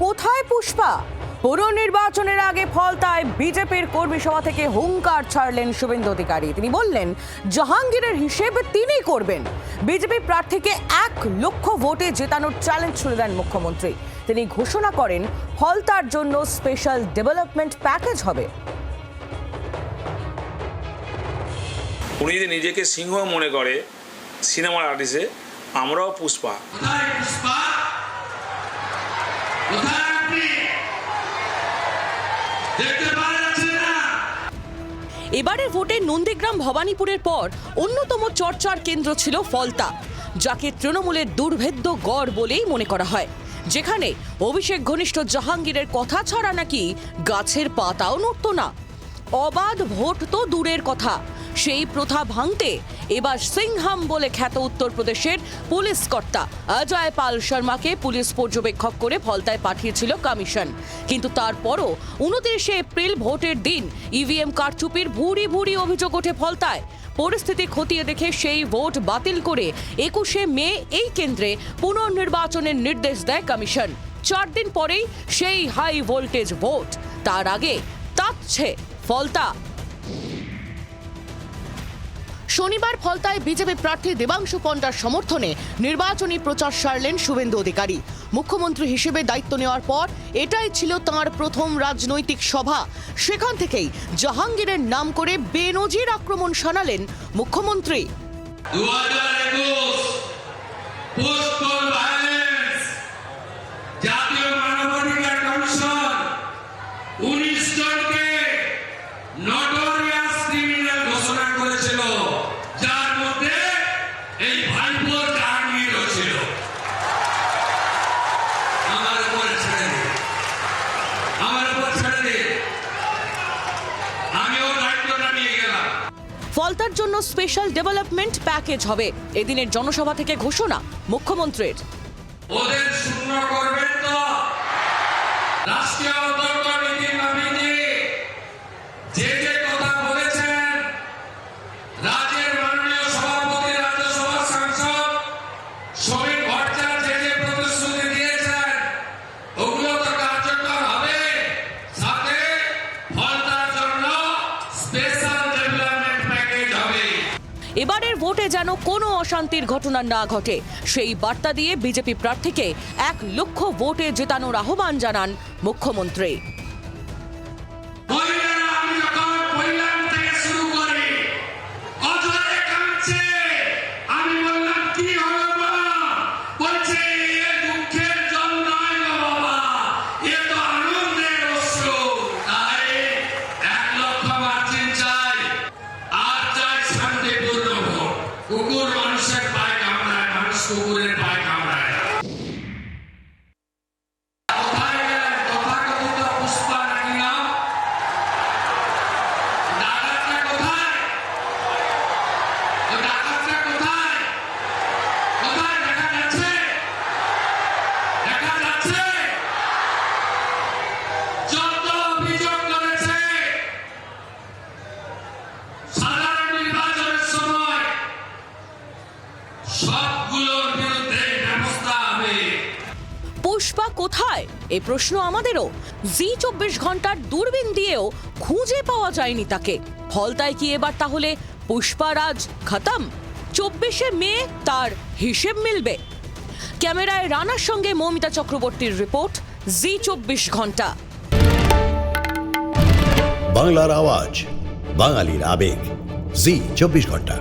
কোথায় পুষ্পা? পুর নির্বাচনের আগে ফলতায় বিজেপির কর্মী সভা থেকে হুঙ্কার ছাড়লেন শুভেন্দু অধিকারী। তিনি বললেন, জাহাঙ্গীরের হিসেব তিনি করবেন। বিজেপি প্রার্থীকে 1 লক্ষ ভোটে জেতানোর চ্যালেঞ্জ ছুড়ে দেন মুখ্যমন্ত্রী। তিনি ঘোষণা করেন, ফলতার জন্য স্পেশাল ডেভেলপমেন্ট প্যাকেজ হবে। উনি যদি নিজেকে সিংহ মনে করে সিনেমার আর্টিস্টে, আমরাও পুষ্পা। এবারের ভোটে নন্দীগ্রাম ভবানীপুরের পর অন্যতম চর্চার কেন্দ্র ছিল ফলতা, যাকে তৃণমূলের দুর্ভেদ্য গড় বলেই মনে করা হয়, যেখানে অভিষেক ঘনিষ্ঠ জাহাঙ্গীরের কথা ছাড়া নাকি গাছের পাতাও নড়ত না। অবাধ ভোট তো দূরের কথা, সেই প্রথা ভাঙতে এবার সিংহাম বলে খ্যাত উত্তরপ্রদেশের পুলিশ কর্তা অজয় পাল শর্মাকে পুলিশ পর্যবেক্ষক করে ফলতায় পাঠিয়েছিল কমিশন। কিন্তু তারপরও 29 এপ্রিল ভোটের দিন ইভিএম কারচুপির ভুরি ভুরি অভিযোগ ওঠে ফলতায়। পরিস্থিতি খতিয়ে দেখে সেই ভোট বাতিল করে 21 মে এই কেন্দ্রে পুনর্নির্বাচনের নির্দেশ দেয় কমিশন। 4 দিন পরেই সেই হাই ভোল্টেজ ভোট। তার আগে তাচ্ছে ফলতা। শনিবার ফলতায় বিজেপি প্রার্থী দেবাংশু পণ্ডার সমর্থনে নির্বাচনী প্রচার সারলেন শুভেন্দু অধিকারী। মুখ্যমন্ত্রী হিসেবে দায়িত্ব নেওয়ার পর এটাই ছিল তাঁর প্রথম রাজনৈতিক সভা। সেখান থেকেই জাহাঙ্গীরের নাম করে বেনজির আক্রমণ শানালেন মুখ্যমন্ত্রী। ফলতার জন্য স্পেশাল ডেভেলপমেন্ট প্যাকেজ হবে, এদিনের জনসভা থেকে ঘোষণা মুখ্যমন্ত্রীর। ওদের শূন্য করবেন তো রাষ্ট্রীয় নীতি মাফিকে যে যে কথা বলেছেন, রাজ্যের মাননীয় সভাপতি, রাজ্যসভার সাংসদ সমীর ভট্টাচার্য যে যে প্রতিশ্রুতি দিয়েছেন, ওগুলো তো কার্যকর হবে। সাথে ফলতার জন্য স্পেশাল ডেভেলপমেন্ট প্যাকেজ হবে। এবারের ভোটে যেন কোনো অশান্তির ঘটনা না ঘটে, সেই বার্তা দিয়ে বিজেপি প্রার্থীকে 1 লক্ষ ভোটে জেতানোর আহ্বান জানান মুখ্যমন্ত্রী। কুকুর মানুষের পায়ে কামড়ায়, মানুষ কুকুরের পায়ে কামড়ায়। কোথায় গেলেন তথাকথিত পুষ্পা নাকি নাম? ডাকাতটা কোথায়? ডাকাতটা কোথায়? কোথায় দেখা যাচ্ছে? দেখা যাচ্ছে যত অভিযোগ করেছে সাধারণ নির্বাচনের সময় সবগুলোর বিরুদ্ধে ব্যবস্থা হবে। পুষ্পা কোথায়, এ প্রশ্ন আমাদেরও। জি 24 ঘন্টার দূরবীন দিয়েও খুঁজে পাওয়া যায়নি তাকে। ফলতায় কি এবার তাহলে পুষ্পারাজ খতম? 24 মে তার হিসেব মিলবে? ক্যামেরায় রানার সঙ্গে মৌমিতা চক্রবর্তীর রিপোর্ট, জি 24 ঘন্টা। বাংলার আওয়াজ, বাঙালির আবেগ, জি 24 ঘন্টা।